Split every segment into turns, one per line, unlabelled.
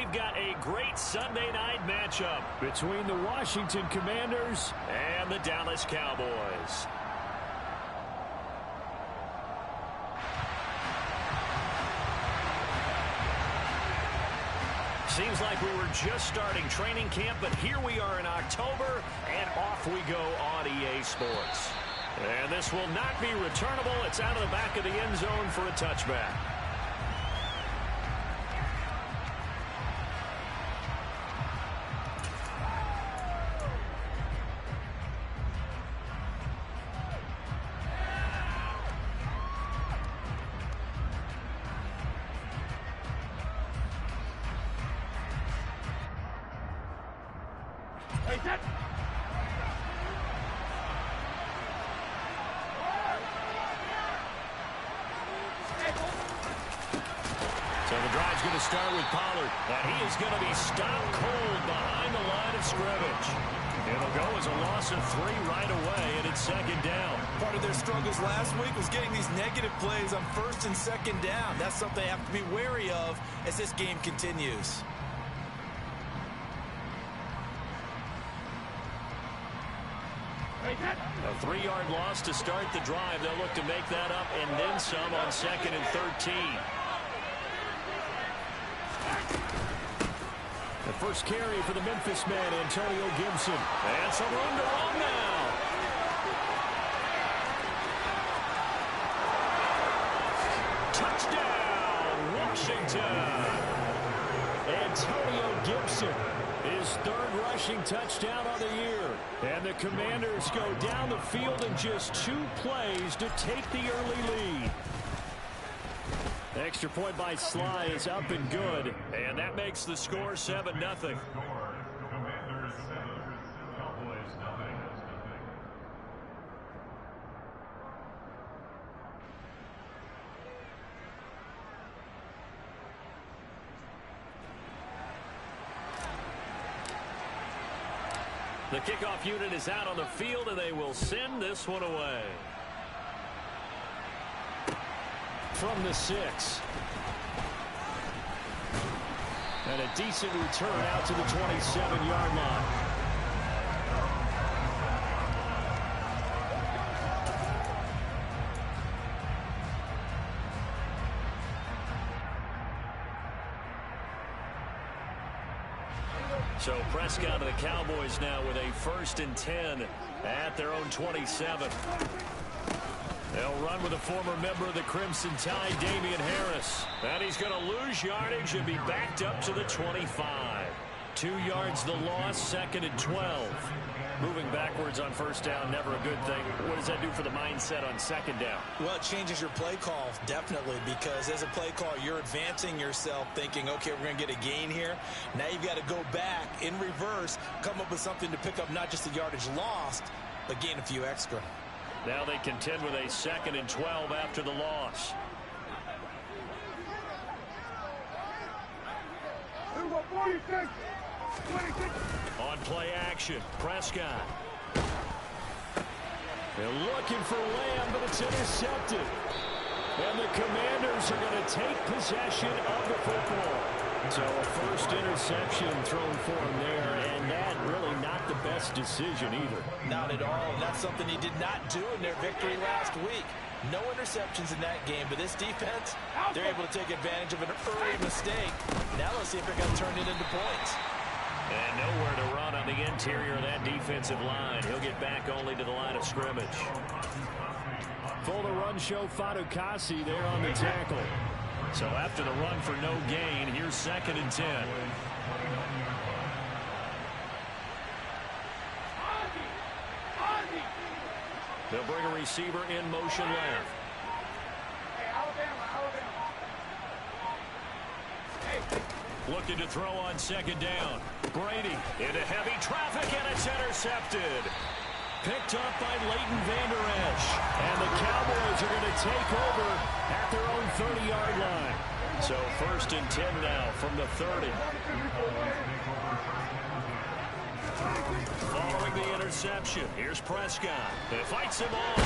we've got a great Sunday night matchup between the Washington Commanders and the Dallas Cowboys. Seems like we were just starting training camp, but here we are in October, and off we go on EA Sports. And this will not be returnable. It's out of the back of the end zone for a touchback.
So the drive's going to start with Pollard. And he is going to be stopped cold behind the line of scrimmage. It'll go as a loss of 3 right away, and it's second down.
Part of their struggles last week was getting these negative plays on first and second down. That's something they have to be wary of as this game continues.
A 3-yard loss to start the drive. They'll look to make that up and then some on 2nd and 13. The first carry for the Memphis man, Antonio Gibson. And some room to run now. Touchdown, Washington. Antonio Gibson, his 3rd rushing touchdown on the year. And the Commanders go down the field in just 2 plays to take the early lead. The extra point by Sly is up and good. And that makes the score 7-0. The kickoff unit is out on the field, and they will send this one away. From the 6. And a decent return out to the 27-yard line. So Prescott of the Cowboys now with a 1st and 10 at their own 27. They'll run with a former member of the Crimson Tide, Damian Harris. And he's going to lose yardage and be backed up to the 25. 2 yards the loss, 2nd and 12. Moving backwards on 1st down, never a good thing. What does that do for the mindset on 2nd down?
Well, it changes your play call, definitely, because as a play call, you're advancing yourself thinking, okay, we're going to get a gain here. Now you've got to go back in reverse, come up with something to pick up not just the yardage lost, but gain a few extra.
Now they contend with a 2nd and 12 after the loss. On play action, Prescott. They're looking for Lamb, but it's intercepted. And the Commanders are going to take possession of the football. So a 1st interception thrown for him there, and that really not the best decision either.
Not at all, and that's something he did not do in their victory last week. No interceptions in that game, but this defense, they're able to take advantage of an early mistake. Now let's see if it got turned into points.
And nowhere to run on the interior of that defensive line. He'll get back only to the line of scrimmage. Full to run show Fatukasi there on the tackle. So after the run for no gain, here's 2nd and 10. They'll bring a receiver in motion left. Looking to throw on 2nd down. Brady into heavy traffic, and it's intercepted. Picked up by Leighton Vander Esch. And the Cowboys are going to take over at their own 30-yard line. So 1st and 10 now from the 30. Following the interception, here's Prescott. It fights him off.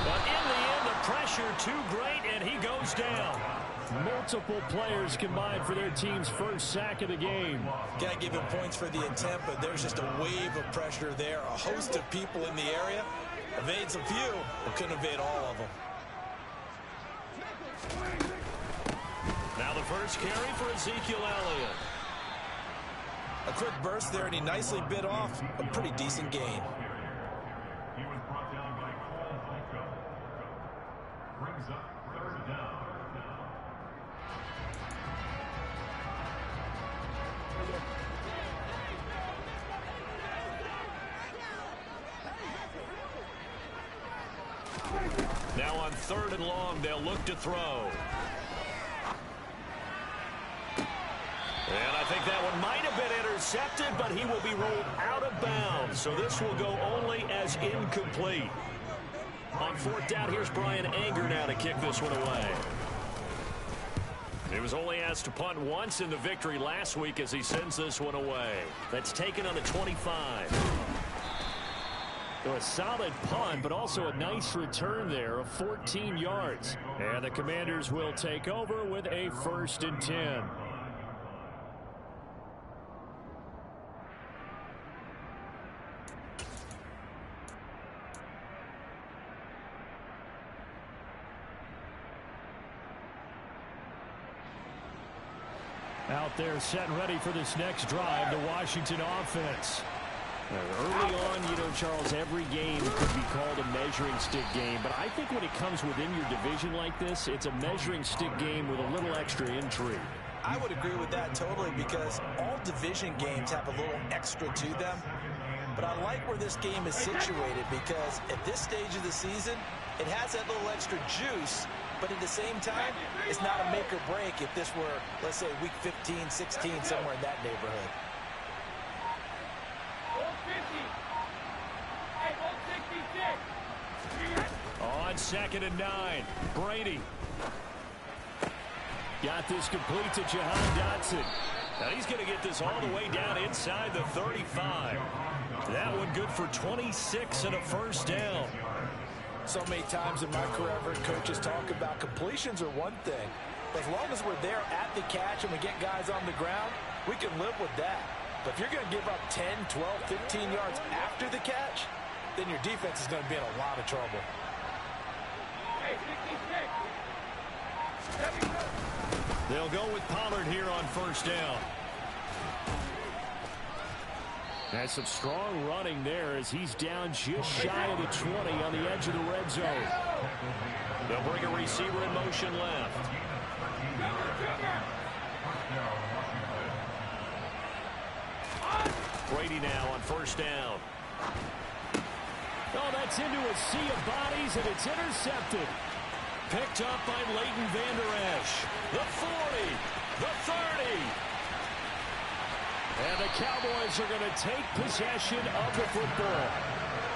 But in the end, the pressure too great, and he goes down.
Multiple players combined for their team's first sack of the game.
Got to give him points for the attempt, but there's just a wave of pressure there. A host of people in the area. Evades a few, but couldn't evade all of them.
Now the first carry for Ezekiel Elliott.
A quick burst there, and he nicely bit off a pretty decent gain.
He was brought down by Cole. Brings up third down.
Now on 3rd and long, they'll look to throw. And I think that one might have been intercepted, but he will be rolled out of bounds. So this will go only as incomplete. On 4th down, here's Brian Anger now to kick this one away. He was only asked to punt once in the victory last week as he sends this one away. That's taken on the 25. So a solid punt, but also a nice return there of 14 yards. And the Commanders will take over with a 1st and 10.
Out there set and ready for this next drive, the Washington offense. Early on, you know, Charles, every game could be called a measuring stick game. But I think when it comes within your division like this, it's a measuring stick game with a little extra intrigue.
I would agree with that totally, because all division games have a little extra to them. But I like where this game is situated, because at this stage of the season, it has that little extra juice. But at the same time, it's not a make or break if this were, let's say, week 15, 16, somewhere in that neighborhood.
On 2nd and 9, Brady.
Got this complete to Jahan Dotson.
Now he's going to get this all the way down inside the 35. That one good for 26 and a 1st down.
So many times in my career, I've heard coaches talk about completions are one thing. But as long as we're there at the catch and we get guys on the ground, we can live with that. But if you're going to give up 10, 12, 15 yards after the catch, then your defense is going to be in a lot of trouble.
They'll go with Pollard here on 1st down.
That's some strong running there as he's down just shy of the 20 on the edge of the red zone.
They'll bring a receiver in motion left. Brady now on 1st down.
Oh, that's into a sea of bodies, and it's intercepted.
Picked up by Leighton Vander Esch. The 40, the 30.
And the Cowboys are going to take possession of the football.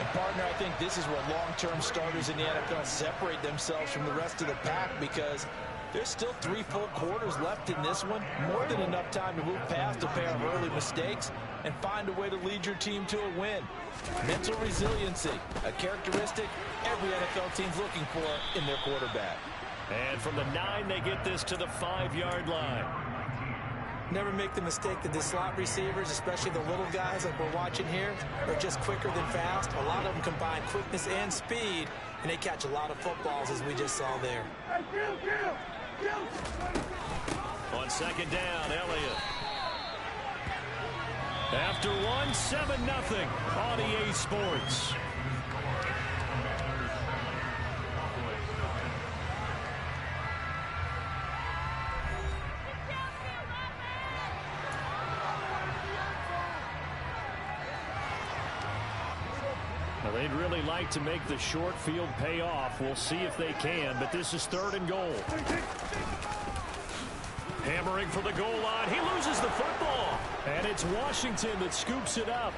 And partner, I think this is where long-term starters in the NFL separate themselves from the rest of the pack, because there's still 3 full quarters left in this one. More than enough time to move past a pair of early mistakes and find a way to lead your team to a win. Mental resiliency, a characteristic every NFL team's looking for in their quarterback.
And from the 9, they get this to the 5-yard line.
Never make the mistake that the slot receivers, especially the little guys like we're watching here, are just quicker than fast. A lot of them combine quickness and speed, and they catch a lot of footballs, as we just saw there.
On 2nd down, Elliott. After one, 7-0 on EA Sports.
Well, they'd really like to make the short field pay off. We'll see if they can, but this is 3rd and goal.
Hammering for the goal line. He loses the football.
And it's Washington that scoops it up.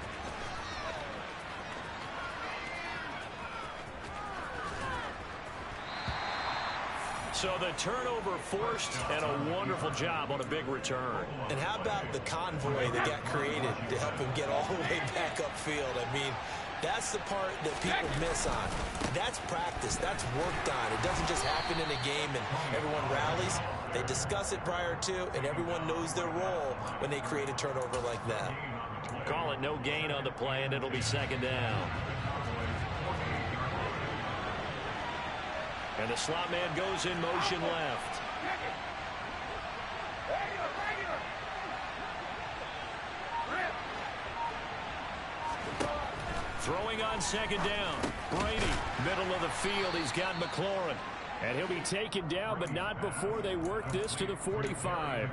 So the turnover forced, and a wonderful job on a big return.
And how about the convoy that got created to help him get all the way back upfield? I mean, that's the part that people miss on. That's practice. That's worked on. It doesn't just happen in a game and everyone rallies. They discuss it prior to, and everyone knows their role when they create a turnover like that.
Call it no gain on the play, and it'll be second down. And the slot man goes in motion left. Throwing on second down. Brady, middle of the field. He's got McLaurin.
And he'll be taken down, but not before they work this to the 45.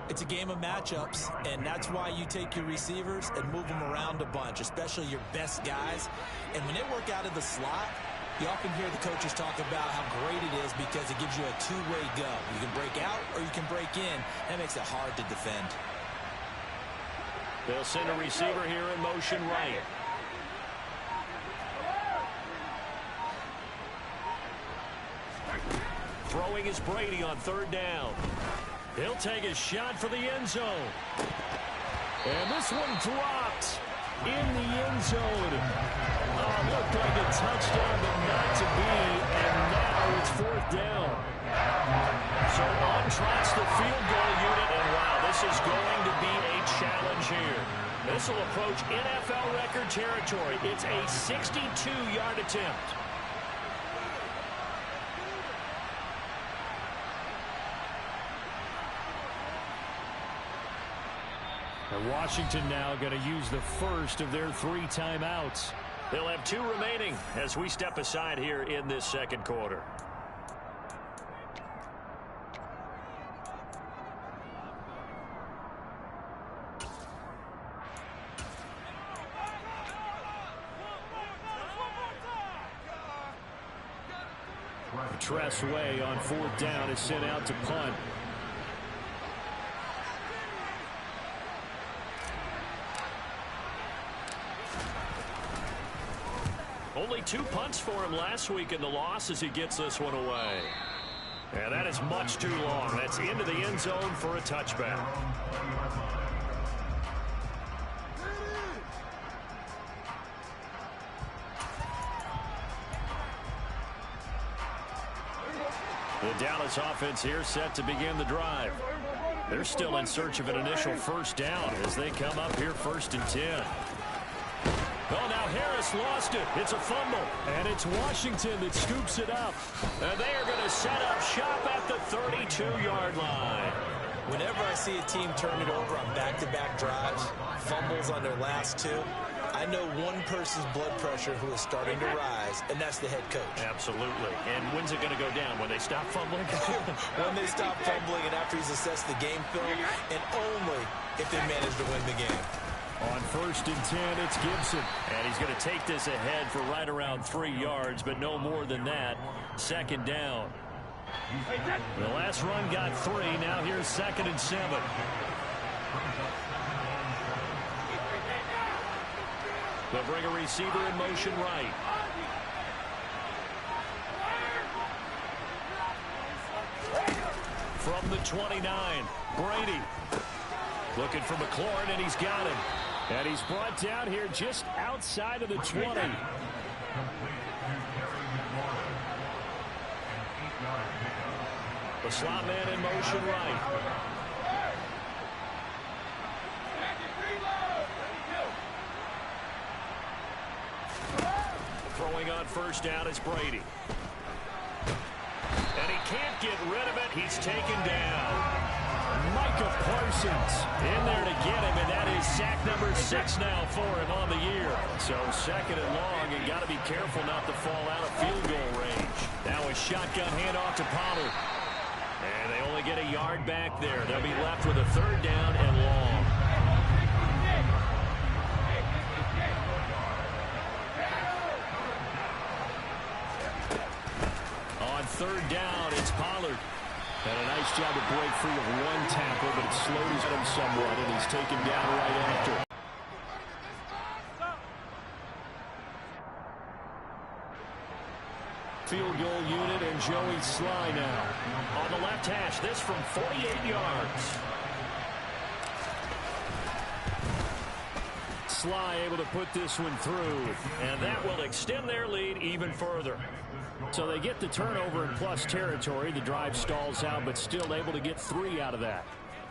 It's a game of matchups, and that's why you take your receivers and move them around a bunch, especially your best guys. And when they work out of the slot, you often hear the coaches talk about how great it is because it gives you a two-way go. You can break out or you can break in. That makes it hard to defend.
They'll send a receiver here in motion right. Throwing is Brady on third down. He'll take a shot for the end zone.
And this one dropped in the end zone. Looked like a touchdown, but not to be. And now it's fourth down.
So on trots the field goal unit. And wow, this is going to be a challenge here. This will approach NFL record territory. It's a 62-yard attempt.
And Washington now going to use the first of their 3 timeouts.
They'll have 2 remaining as we step aside here in this second quarter.
Tressway on fourth down is sent out to punt.
Only 2 punts for him last week in the loss as he gets this one away. And that is much too long. That's into the end zone for a touchback. The Dallas offense here set to begin the drive. They're still in search of an initial first down as they come up here first and 10. Oh, now Harris lost it. It's a fumble.
And it's Washington that scoops it up.
And they are going to set up shop at the 32-yard line.
Whenever I see a team turn it over on back-to-back drives, fumbles on their last 2, I know one person's blood pressure who is starting to rise, and that's the head coach.
Absolutely. And when's it going to go down? When they stop fumbling?
When they stop fumbling and after he's assessed the game film, and only if they manage to win the game.
On first and 10, it's Gibson.
And he's going to take this ahead for right around 3 yards, but no more than that. Second down. The last run got 3. Now here's second and 7. They'll bring a receiver in motion right. From the 29, Brady. Looking for McLaurin, and he's got him.
And he's brought down here just outside of the 20.
The slot man in motion right. Throwing on first down is Brady. And he can't get rid of it. He's taken down.
Micah Parsons
in there to get him, and that is sack number 6 now for him on the year. So second and long, and got to be careful not to fall out of field goal range. Now a shotgun handoff to Pollard. And they only get a yard back there. They'll be left with a third down and long. On third down, it's Pollard.
And a nice job to break free of one tackle, but it slows him somewhat, and he's taken down right after.
Field goal unit and
Joey Sly now. On the left hash, this from 48 yards. Sly able to put this one through, and that will extend their lead even further. So they get the turnover in plus territory. The drive stalls out, but still able to get 3 out of that.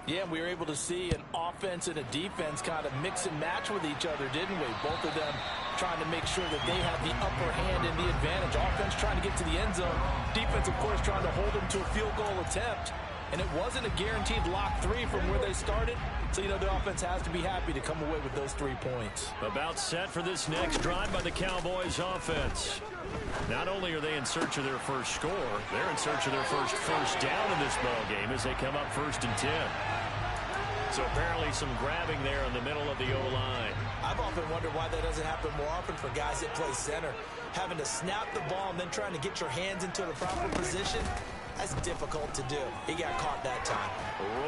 Yeah, we were able to see an offense and a defense kind of mix and match with each other, didn't we? Both of them trying to make sure that they have the upper hand and the advantage. Offense trying to get to the end zone. Defense, of course, trying to hold them to a field goal attempt. And it wasn't a guaranteed lock 3 from where they started. So, you know, the offense has to be happy to come away with those 3 points.
About set for this next drive by the Cowboys offense. Not only are they in search of their first score, they're in search of their first down in this ball game as they come up 1st and 10. So apparently some grabbing there in the middle of the O-line.
I've often wondered why that doesn't happen more often for guys that play center. Having to snap the ball and then trying to get your hands into the proper position, that's difficult to do. He got caught that time.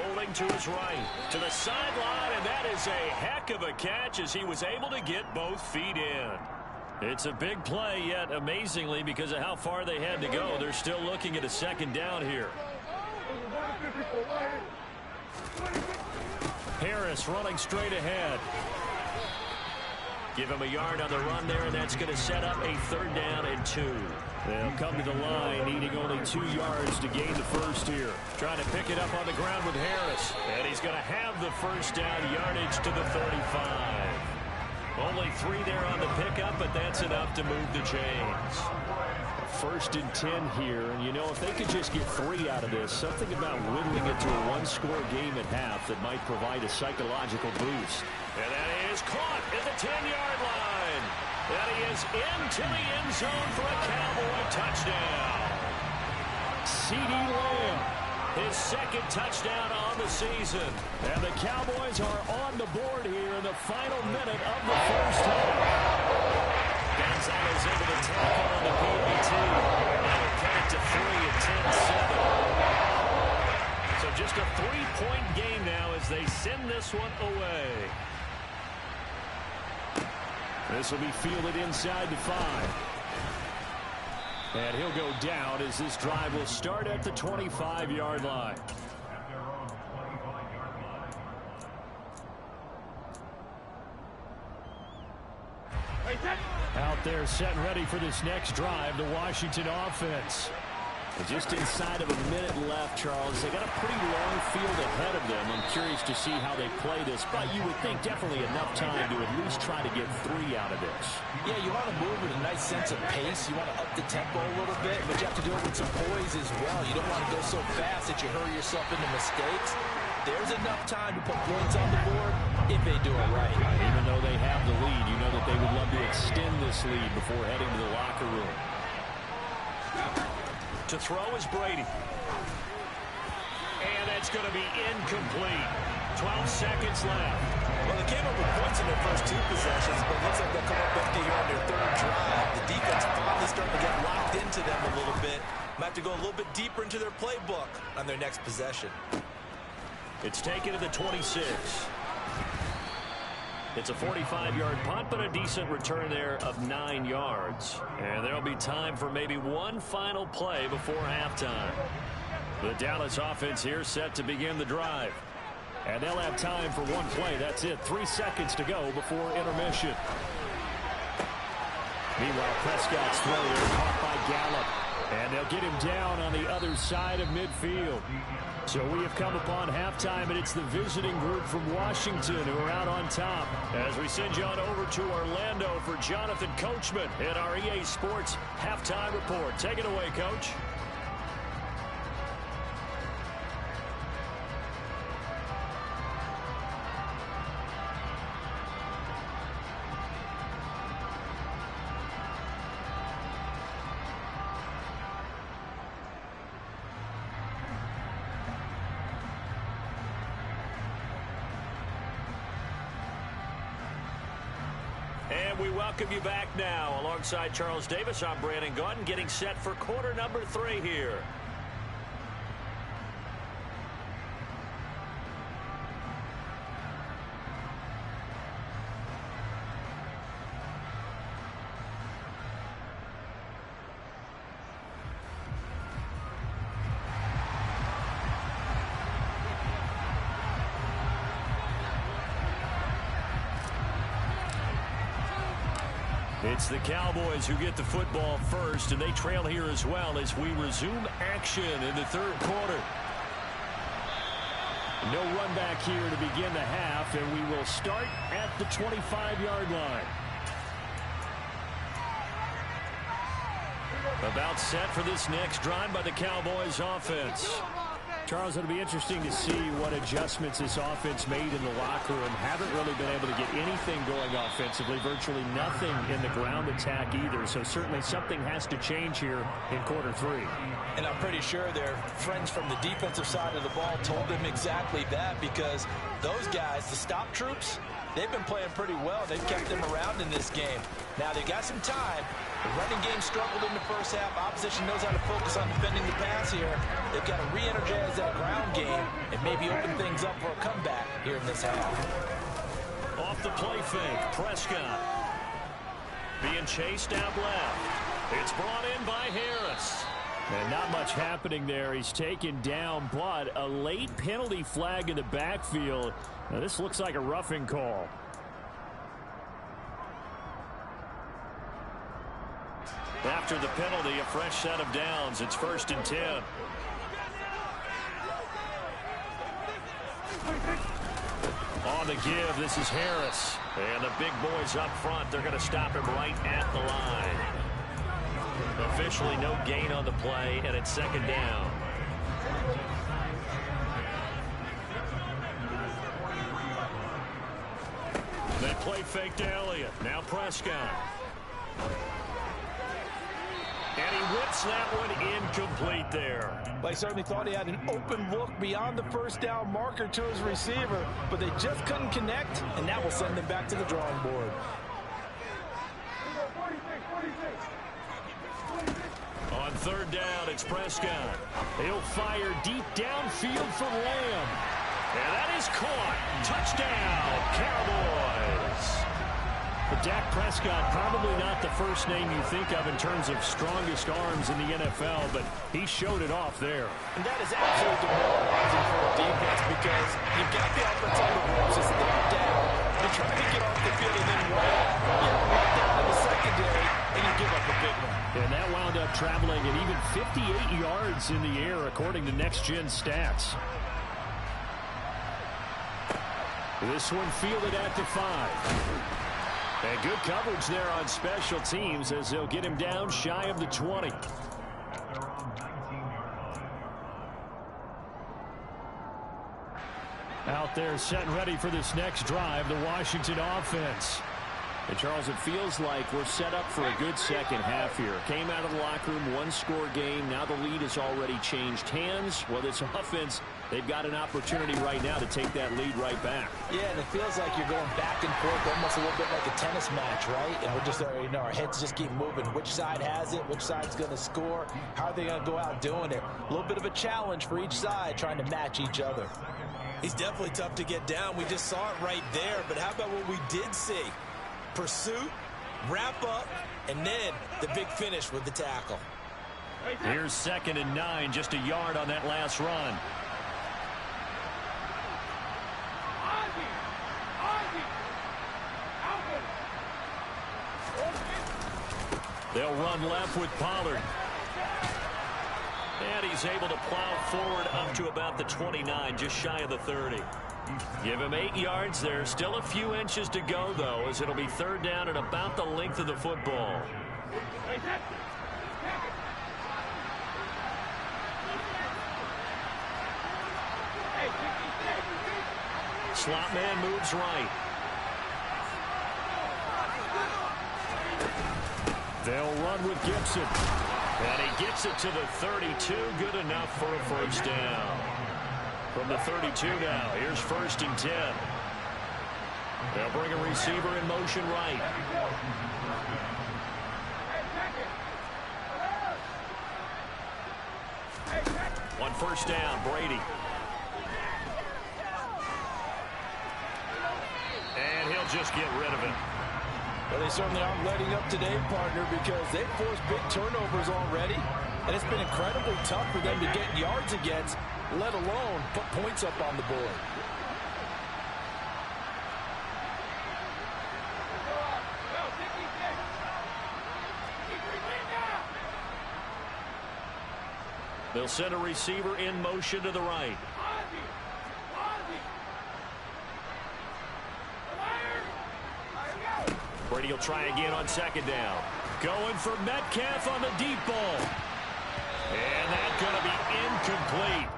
Rolling to his right, to the sideline, and that is a heck of a catch as he was able to get both feet in. It's a big play, yet amazingly, because of how far they had to go, they're still looking at a 2nd down here. Harris running straight ahead. Give him a yard on the run there, and that's going to set up a 3rd down and 2. They'll come to the line, needing only 2 yards to gain the first here. Trying to pick it up on the ground with Harris. And he's going to have the 1st down, yardage to the 35. Only 3 there on the pickup, but that's enough to move the chains.
1st and 10 here, and you know, if they could just get 3 out of this, something about whittling it to a 1-score game at half that might provide a psychological boost.
And that is caught at the 10-yard line. And he is into the end zone for a Cowboy touchdown.
CeeDee Lamb,
his 2nd touchdown on the season.
And the Cowboys are on the board here in the final minute of the 1st half.
Gonzalez able to tackle on the PBT. Now we'll cut it to 3 at 10-7. So just a 3-point game now as they send this one away.
This will be fielded inside the 5. And he'll go down as this drive will start at the 25-yard line. Out there set and ready for this next drive, the Washington offense. And just inside of a minute left, Charles. They got a pretty long field ahead of them. I'm curious to see how they play this, but you would think definitely enough time to at least try to get 3 out of this.
Yeah, you want to move with a nice sense of pace. You want to up the tempo a little bit, but you have to do it with some poise as well. You don't want to go so fast that you hurry yourself into mistakes. There's enough time to put points on the board if they do it right.
Even though they have the lead, you know that they would love to extend this lead before heading to the locker room.
To throw is Brady. And that's going to be incomplete. 12 seconds left.
Well, they came up with points in their first 2 possessions, but it looks like they'll come up empty here on their 3rd drive. The defense finally starting to get locked into them a little bit. Might have to go a little bit deeper into their playbook on their next possession.
It's taken to the 26. It's a 45-yard punt, but a decent return there of 9 yards. And there'll be time for maybe one final play before halftime. The Dallas offense here set to begin the drive. And they'll have time for one play. That's it. 3 seconds to go before intermission. Meanwhile, Prescott's throw there caught by Gallup. And they'll get him down on the other side of midfield. So we have come upon halftime, and it's the visiting group from Washington who are out on top. As we send you on over to Orlando for Jonathan Coachman in our EA Sports Halftime Report. Take it away, Coach. And we welcome you back now. Alongside Charles Davis, I'm Brandon Gaudin, getting set for quarter number 3 here. It's the Cowboys who get the football first, and they trail here as well as we resume action in the third quarter. No run back here to begin the half, and we will start at the 25-yard line. About set for this next drive by the Cowboys offense.
Charles, it'll be interesting to see what adjustments this offense made in the locker room. Haven't really been able to get anything going offensively, virtually nothing in the ground attack either. So certainly something has to change here in quarter three.
And I'm pretty sure their friends from the defensive side of the ball told them exactly that, because those guys, the stop troops, they've been playing pretty well. They've kept them around in this game. Now they got some time. The running game struggled in the first half. Opposition knows how to focus on defending the pass here. They've got to re-energize that ground game and maybe open things up for a comeback here in this half.
Off the play fake, Prescott. Being chased out left. It's brought in by Harris.
And not much happening there. He's taken down, but a late penalty flag in the backfield. Now this looks like a roughing call.
After the penalty, a fresh set of downs. It's 1st and 10. On the give, this is Harris. And the big boys up front, they're going to stop him right at the line. Officially no gain on the play, and it's 2nd down. They play fake to Elliott. Now Prescott. And he whips that one incomplete there.
They certainly thought he had an open look beyond the first down marker to his receiver, but they just couldn't connect, and that will send them back to the drawing board.
On 3rd down, it's Prescott.
He'll fire deep downfield for Lamb.
And that is caught. Touchdown, Cowboys.
But Dak Prescott, probably not the first name you think of in terms of strongest arms in the NFL, but he showed it off there.
And that is absolutely demoralizing for a defense, because you've got the offensive ropes as they're down. You're trying to get off the field and then right down in the secondary, and you give up a big one.
And that wound up traveling at even 58 yards in the air, according to Next Gen Stats. This one fielded at the 5. And good coverage there on special teams as they'll get him down shy of the 20. Out there set and ready for this next drive, the Washington offense. And Charles, it feels like we're set up for a good second half here. Came out of the locker room, one-score game. Now the lead has already changed hands. Well, this offense, they've got an opportunity right now to take that lead right back.
Yeah, and it feels like you're going back and forth, almost a little bit like a tennis match, right? And we're just, our heads just keep moving. Which side has it? Which side's going to score? How are they going to go out doing it? A little bit of a challenge for each side, trying to match each other. He's definitely tough to get down. We just saw it right there. But how about what we did see? Pursuit, wrap up, and then the big finish with the tackle.
Here's 2nd and 9, just a yard on that last run. They'll run left with Pollard. And he's able to plow forward up to about the 29, just shy of the 30. Give him 8 yards there. Still a few inches to go, though, as it'll be 3rd down and about the length of the football. Slot man moves right.
They'll run with Gibson.
And he gets it to the 32. Good enough for a 1st down. From the 32 now, here's 1st and 10. They'll bring a receiver in motion right. On 1st down, Brady. And he'll just get rid of it.
Well, they certainly aren't letting up today, partner, because they've forced big turnovers already. And it's been incredibly tough for them to get yards against, let alone put points up on the board.
They'll send a receiver in motion to the right. Brady will try again on second down. Going for Metcalf on the deep ball. And that's going to be incomplete.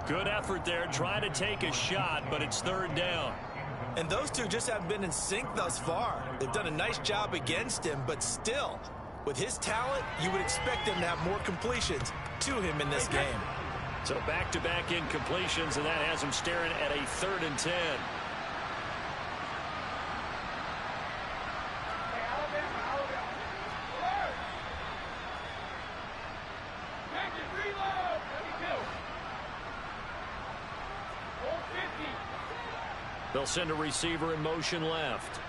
Good effort there trying to take a shot, but it's third down.
And those two just haven't been in sync thus far. They've done a nice job against him, but still, with his talent, you would expect him to have more completions to him in this game.
So back-to-back incompletions, and that has him staring at a 3rd and 10. They'll send a receiver in motion left.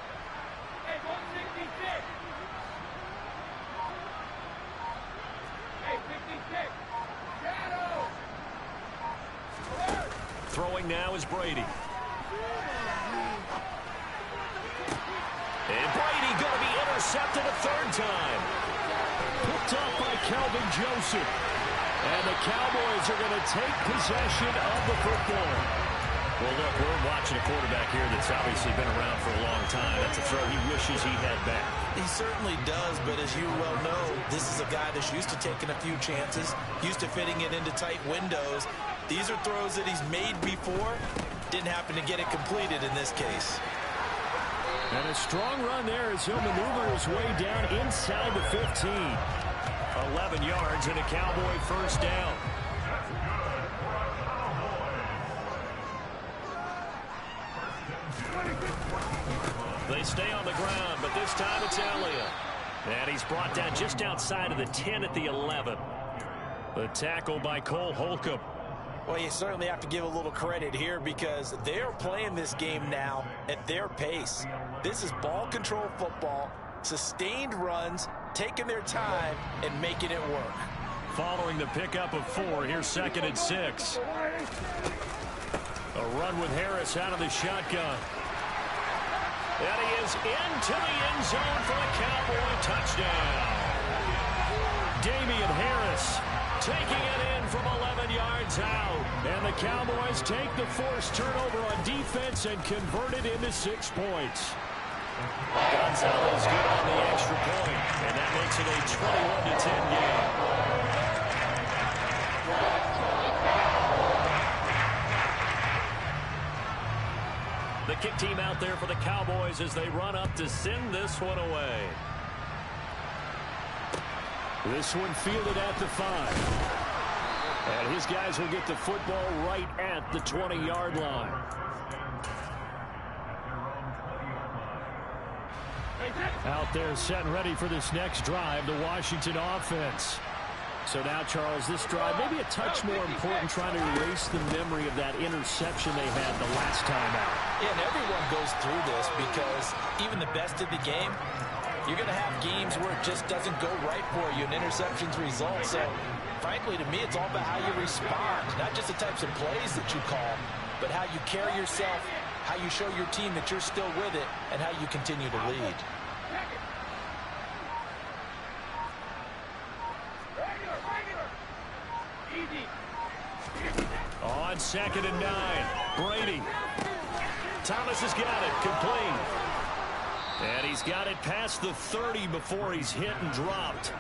Throwing now is Brady. And Brady going to be intercepted a 3rd time.
Picked up by Calvin Joseph. And the Cowboys are going to take possession of the football.
Well, look, we're watching a quarterback here that's obviously been around for a long time. That's a throw he wishes he had back.
He certainly does, but as you well know, this is a guy that's used to taking a few chances, used to fitting it into tight windows. These are throws that he's made before. Didn't happen to get it completed in this case.
And a strong run there as he'll maneuver his way down inside the 15.
11 yards and a Cowboy first down. They stay on the ground, but this time it's Elliott. And he's brought down just outside of the 10 at the 11. The tackle by Cole Holcomb.
Well, you certainly have to give a little credit here because they're playing this game now at their pace. This is ball control football, sustained runs, taking their time and making it work.
Following the pickup of 4, here's 2nd and 6. A run with Harris out of the shotgun. And he is into the end zone for a Cowboy touchdown. Damian Harris taking it in from 11 yards out. And the Cowboys take the forced turnover on defense and convert it into 6 points. Gonzalez good on the extra point, and that makes it a 21-10 game. The kick team out there for the Cowboys as they run up to send this one away.
This one fielded at the 5. And his guys will get the football right at the 20-yard line. Out there set and ready for this next drive, the Washington offense. So now, Charles, this drive maybe a touch more important, trying to erase the memory of that interception they had the last time out.
Yeah, and everyone goes through this because even the best of the game, you're going to have games where it just doesn't go right for you, and interceptions result. So, frankly, to me, it's all about how you respond, not just the types of plays that you call, but how you carry yourself, how you show your team that you're still with it, and how you continue to lead.
On 2nd and 9, Brady. Thomas has got it, complete. And he's got it past the 30 before he's hit and dropped.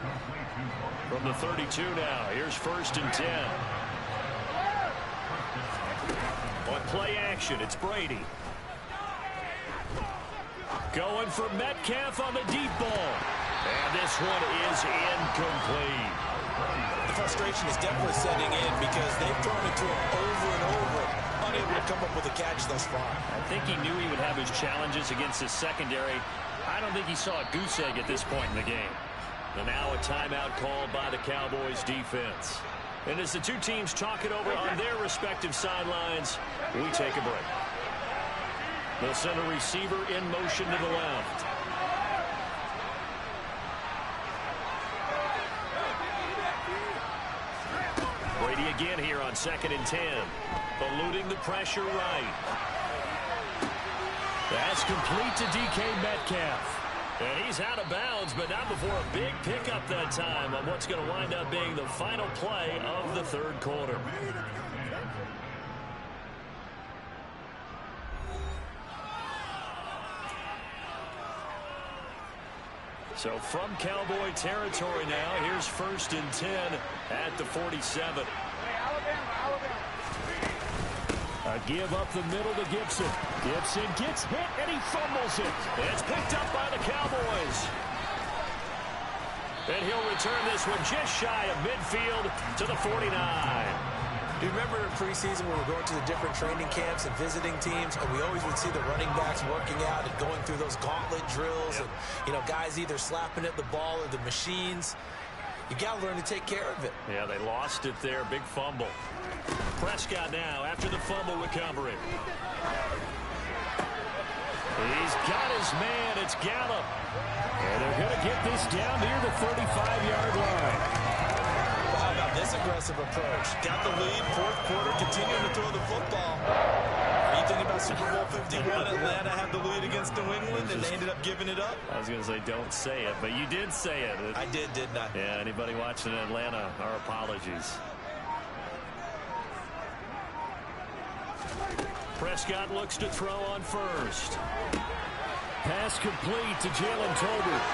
From the 32 now, here's 1st and 10. On play action, it's Brady. Going for Metcalf on the deep ball. And this one is incomplete.
The frustration is definitely setting in because they've thrown it to him over and over, unable to come up with a catch thus far.
I think he knew he would have his challenges against his secondary. I don't think he saw a goose egg at this point in the game. And now a timeout called by the Cowboys defense. And as the two teams talk it over on their respective sidelines, we take a break. They'll send a receiver in motion to the left. Brady again here on 2nd and 10. Eluding the pressure right. That's complete to DK Metcalf. And he's out of bounds, but not before a big pickup that time on what's going to wind up being the final play of the third quarter. So from Cowboy territory now, here's 1st and 10 at the 47.
A give up the middle to Gibson. Gibson gets hit and he fumbles it.
It's picked up by the Cowboys. And he'll return this one just shy of midfield to the 49.
Do you remember in preseason when we were going to the different training camps and visiting teams, and we always would see the running backs working out and going through those gauntlet drills, and, you know, guys either slapping at the ball or the machines. You got to learn to take care of it.
Yeah, they lost it there. Big fumble. Prescott now after the fumble recovery. He's got his man. It's Gallup.
And they're going to get this down near the 35-yard line.
How about this aggressive approach? Got the lead, fourth quarter, continuing to throw the football. Are you thinking about Super Bowl 51? Atlanta had the lead against New England, and they ended up giving it up?
I was going to say don't say it, but you did say it.
I did, didn't I?
Yeah, anybody watching in Atlanta, our apologies. Prescott looks to throw on first.
Pass complete to Jalen Tolbert.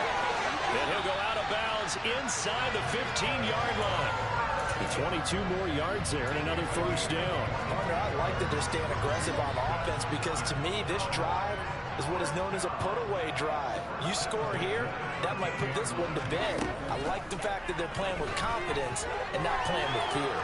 And he'll go out of bounds inside the 15-yard line.
22 more yards there and another first down.
Partner, I like that they're staying aggressive on offense because to me this drive is what is known as a put-away drive. You score here, that might put this one to bed. I like the fact that they're playing with confidence and not playing with fear.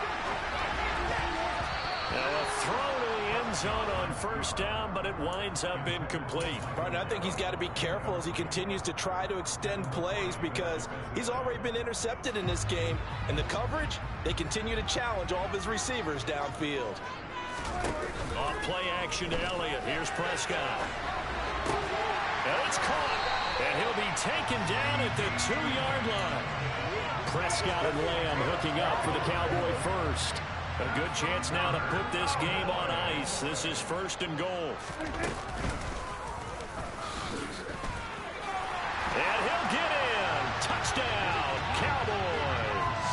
Now a throw to the end zone on first down, but it winds up incomplete.
Partner, I think he's got to be careful as he continues to try to extend plays because he's already been intercepted in this game. And the coverage, they continue to challenge all of his receivers downfield.
Off play action to Elliott. Here's Prescott. And it's caught. And he'll be taken down at the 2-yard line.
Prescott and Lamb hooking up for the Cowboy first.
A good chance now to put this game on ice. This is 1st and goal. And he'll get in. Touchdown, Cowboys.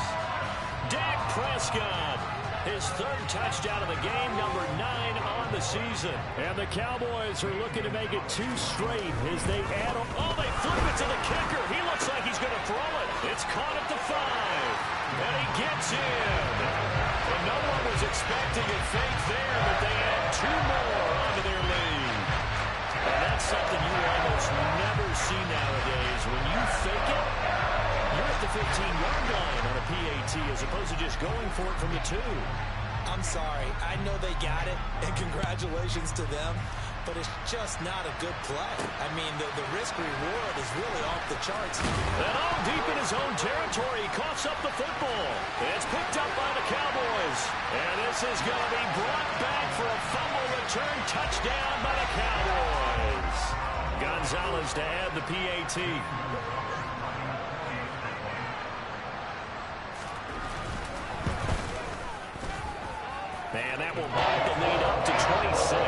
Dak Prescott, his 3rd touchdown of the game, number 9 on the season.
And the Cowboys are looking to make it 2 straight as they add on.
Oh, they flip it to the kicker. He looks like he's going to throw it. It's caught at the 5. And he gets in. And no one was expecting a fake there, but they add 2 more onto their lead. And that's something you almost never see nowadays. When you fake it, you're at the 15-yard line on a PAT as opposed to just going for it from the 2.
I'm sorry. I know they got it, and congratulations to them, but it's just not a good play. I mean, the risk-reward is really off the charts.
And all deep in his own territory, he coughs up the football. It's picked up by the Cowboys. And this is going to be brought back for a fumble return touchdown by the Cowboys. Gonzalez to add the PAT. And that will buy the lead